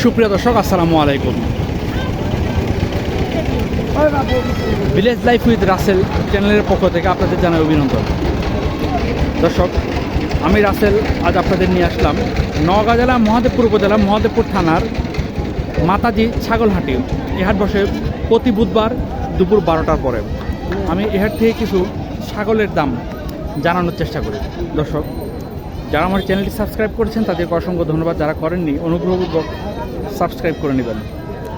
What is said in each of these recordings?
সুপ্রিয় দর্শক, আসসালামু আলাইকুম। ভিলেজ লাইফ উইথ রাসেল চ্যানেলের পক্ষ থেকে আপনাদের জানাই অভিনন্দন। দর্শক, আমি রাসেল আজ আপনাদের নিয়ে আসলাম নওগাঁ জেলা মহাদেবপুর উপজেলা মহাদেবপুর থানার মাতাজি ছাগলহাটি। এ হাট বসে প্রতি বুধবার দুপুর 12টার পরে। আমি এ হাট থেকে কিছু ছাগলের দাম জানানোর চেষ্টা করি। দর্শক, যারা আমার চ্যানেলটি সাবস্ক্রাইব করেছেন তাদেরকে অসংখ্য ধন্যবাদ। যারা করেননি অনুগ্রহপূর্বক সাবস্ক্রাইব করে নেবেন।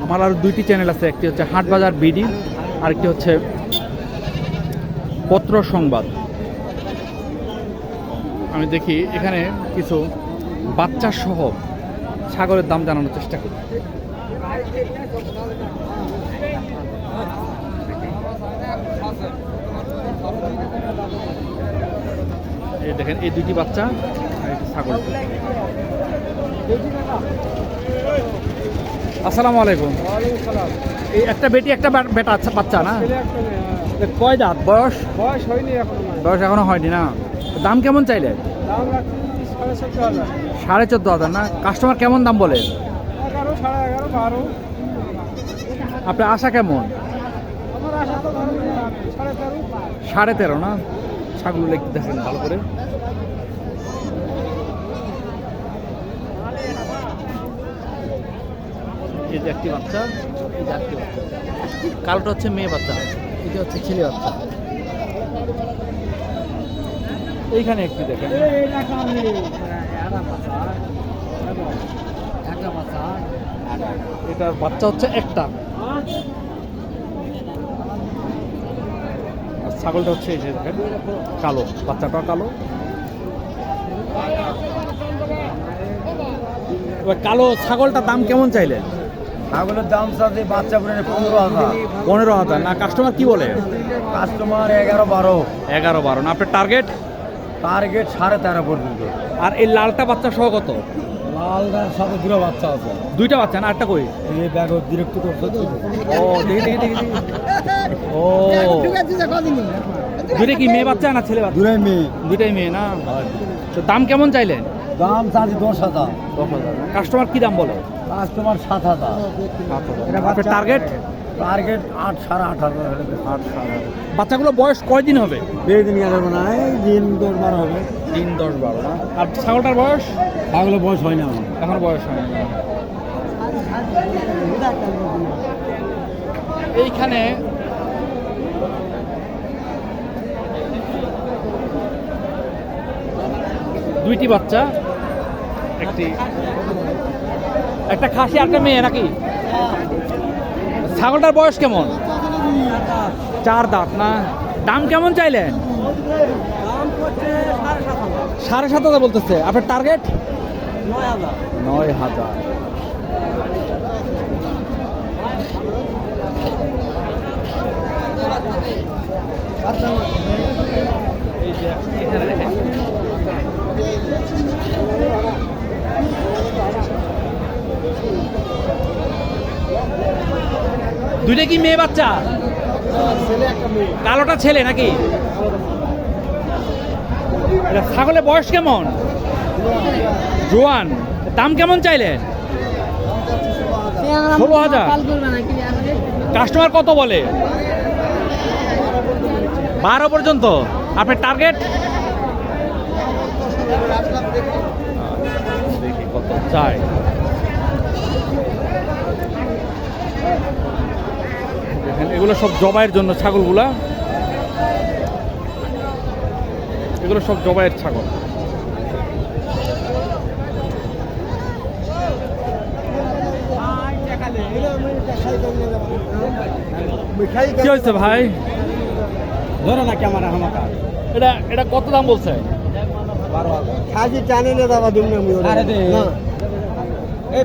আমার আরও দুইটি চ্যানেল আছে, একটি হচ্ছে হাটবাজার বিডি, আরেকটি হচ্ছে পত্র সংবাদ। আমি দেখি এখানে কিছু বাচ্চা সহ ছাগলের দাম জানানোর চেষ্টা করি। এই দেখেন, এই দুইটি বাচ্চা আর একটি ছাগল। আসসালামু আলাইকুম। এই একটা বেটি একটা বেটা বাচ্চা না? কয় দাঁত? বয়স বয়স এখনো হয়নি না? দাম কেমন চাইলে? 14,500 না? কাস্টমার কেমন দাম বলে? আপনার আশা কেমন? 13.5 না? ছাগল দেখেন ভালো করে। এই যে একটি বাচ্চা, এই যে একটি বাচ্চা। কালোটা হচ্ছে মেয়ে বাচ্চা, এটা হচ্ছে ছেলে বাচ্চা। এইখানে একটি দেখেন, এটার বাচ্চা হচ্ছে একটা। আর ছাগলটা হচ্ছে এই যে দেখেন কালো, বাচ্চাটা কালো। কালো ছাগলটার দাম কেমন চাইলেন? ছাগলের দাম চাচ্ছে বাচ্চা পড়ে 15,000। 15,000 না? কাস্টমার কি বলে? কাস্টমার 11-12। 11-12 না? আপনার টার্গেট? টার্গেট 13.5 পর্যন্ত। আর এই লালটা বাচ্চা সহ কত? লালটার সাথে দুটো বাচ্চা আছে। দুইটা বাচ্চা না? আটটা কই? এই ব্যাগ ডিরেক্ট করছে। ও দেখি। ও দুইটা কি মেয়ে বাচ্চা না ছেলে বাচ্চা? দুটাই মেয়ে। দুইটাই মেয়ে না? তো দাম কেমন চাইলেন? দাম চাচ্ছে 10,000। কাস্টমার কি দাম বলে? কাস্টমার 7,000। আপনার টার্গেট? টার্গেট 8-8.5 বাচ্চাগুলো বয়স কয়দিন হবে? বেশি দিন যাবে না, এই দিন 10-12 হবে। দিন 10-12 না? আর ছাগলটার বয়স? ছাগলের বয়স হয় না এখন বয়স হয় না। এইখানে দুইটি বাচ্চা, একটা খাসি একটা মেয়ে নাকি? ছাগলটার বয়স কেমন? 4 দাঁত না? দাম কেমন চাইলেন? 7,500 বলতেছে। আপনার টার্গেট? 9,000। এই যে এখানে দেখেন, দুইটা কি মেয়ে বাচ্চা? কালোটা ছেলে নাকি? ছাগলের বয়স কেমন? জোয়ান। দাম কেমন চাইলেন? 16,000। কাস্টমার কত বলে? 12 পর্যন্ত। আপনার টার্গেট? দেখি কত চাই। দেখেন, এগুলো সব জবাইয়ের জন্য ছাগলগুলা, এগুলো সব জবাইয়ের ছাগল। কি হয়েছে ভাই? ধরো না ক্যামেরা আমাকে। এটা কত দাম বলছে? 12,000। খাজি টানে না দাদা দুম না মুই। আরে দে না, এই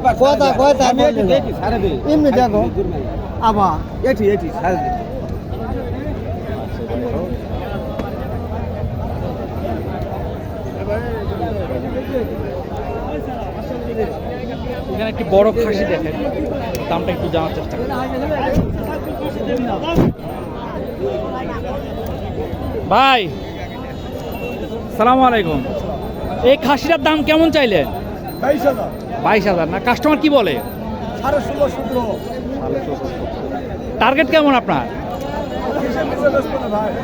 কথা আমি এটি দেখি সারে দে এমনি দেখো আবা এটি সারে দে। এখানে একটি বড় খাসি দেখেন, দামটা একটু জানার চেষ্টা করি। ভাই সালামু আলাইকুম। এই খাসিটার দাম কেমন চাইলেন? 22,000। 22,000 না? কাস্টমার কি বলে? টার্গেট কেমন আপনার?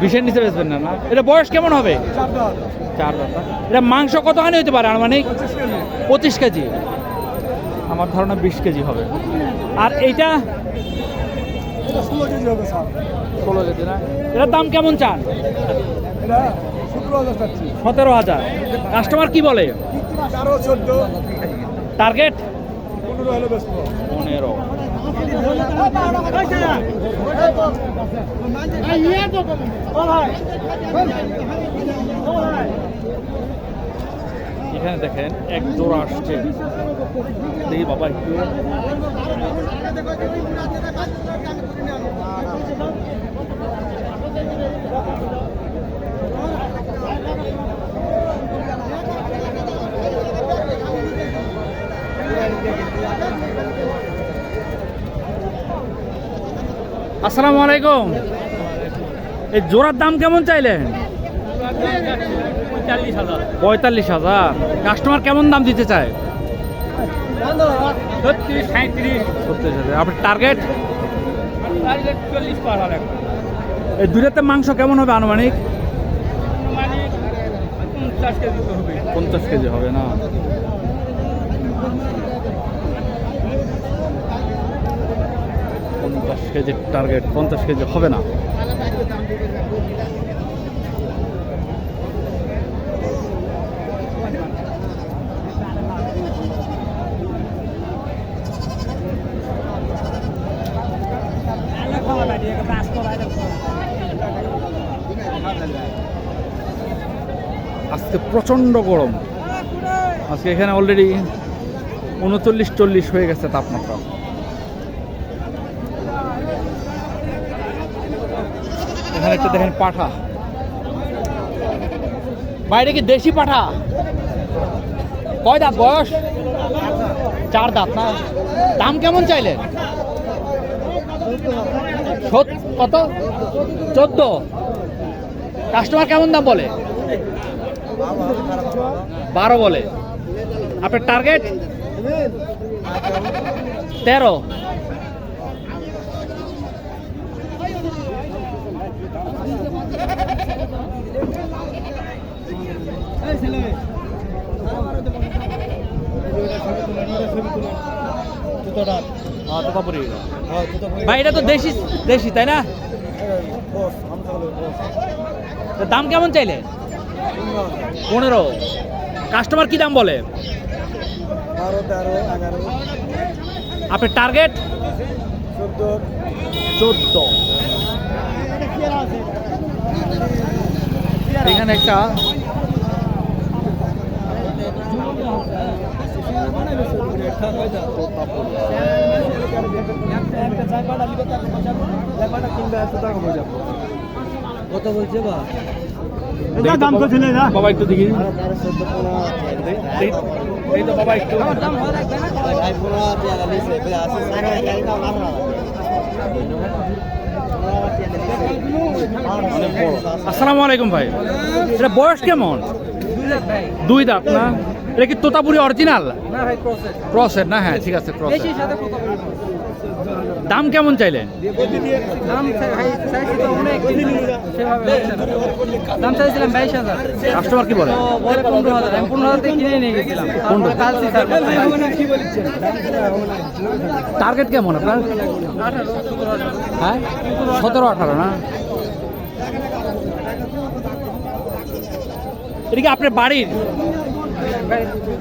20-এর নিচে বেচবেন না? না, এটা বয়স কেমন হবে? 4 দাঁত। এটা মাংস কতখানি হতে পারে আনুমানিক? 25 কেজি। আমার ধারণা 20 কেজি হবে। আর এইটা 16 কেজি না? এটার দাম কেমন চান? 17,000। কাস্টমার কি বলে? টার্গেট 15। এখানে দেখেন এক জোড়া আসছে, দেখি বাবা একটু। আসসালামু আলাইকুম। এই জোড়ার দাম কেমন চাইলেন? 45,000। কাস্টমার কেমন দাম দিতে চায়? 36-37। আপনার টার্গেট? 40। এই দুটাতে মাংস কেমন হবে আনুমানিক? 50 কেজি হবে না? 50 কেজির টার্গেট। 50 কেজি হবে না। আজকে প্রচন্ড গরম। আজকে এখানে অলরেডি 39-40 হয়ে গেছে তাপমাত্রা। এখানে একটা দেখেন পাঠা, বাইরে কি দেশি পাঠা? কয় দাঁত বয়স? 4 দাঁত না? দাম কেমন চাইলেন? কত? 14। কাস্টমার কেমন দাম বলে? 12 বলে। আপনার টার্গেট? 13। ভাই এটা তো দেশি দেশি তাই না? দাম কেমন চাইলে? 15। কাস্টমার কি দাম বলে? 12-13-11। আপনার টার্গেট? 14। এখানে একটা কত বলছে বা? দাম তো ছিল না বাবা, একটু দেখি। এই তো বাবা একটু আসসালামু আলাইকুম ভাই। এটা বয়স কেমন? 2 দাঁত না? এটা কি তোতাপুরি অরিজিনাল? ক্রসের না? হ্যাঁ ঠিক আছে, ক্রসের। দাম কেমন চাইলেন? দাম চাইছিলাম 22,000। কাস্টমার কি বলে? 15,000। আমি 15,000 থেকে কিনে নিয়ে গেছিলাম। টার্গেট কেমন আপনার? 18-17,000। হ্যাঁ 17-18 না? এটা কি আপনার বাড়ির?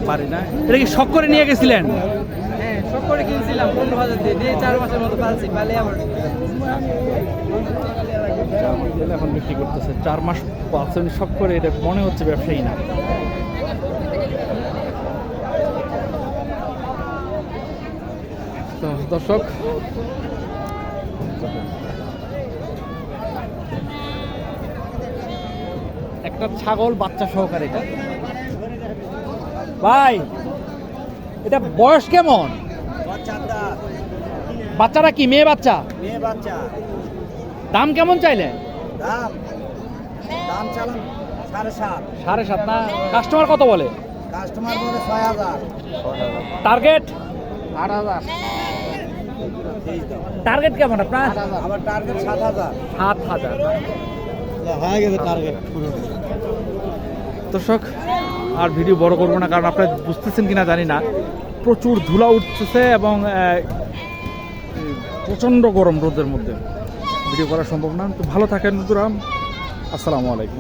বাড়ি না? এটা কি শখ করে নিয়ে গেছিলেন? হ্যাঁ, সব করে কিনছিলাম 15,000 দিয়ে 4 মাসের মতো পালছি। পালে আবার এখন বিক্রি করতেছে। 4 মাস পালছে উনি শখ করে। এটা মনে হচ্ছে ব্যবসায়ী না। তো দর্শক, একটা ছাগল বাচ্চা সহকারে। এটা ভাই, এটা বয়স কেমন? বাচ্চারা কি মেয়ে বাচ্চা? মেয়ে বাচ্চা। দাম কেমন চাইলেন? দাম চালান 7.5। 7.5 না? কাস্টমার কত বলে? কাস্টমার বলে 6,000। টার্গেট? 8,000। টার্গেট কেমন আপনার? আমার টার্গেট 7,000 7,000। হয়ে গেছে টার্গেট পুরো। দর্শক আর ভিডিও বড় করবো না, কারণ আপনারা বুঝতেছেন কিনা জানি না, প্রচুর ধুলা উঠতেছে এবং প্রচণ্ড গরম রোদের মধ্যে ভিডিও করা সম্ভব না। তো ভালো থাকেন বন্ধুরা, আসসালামু আলাইকুম।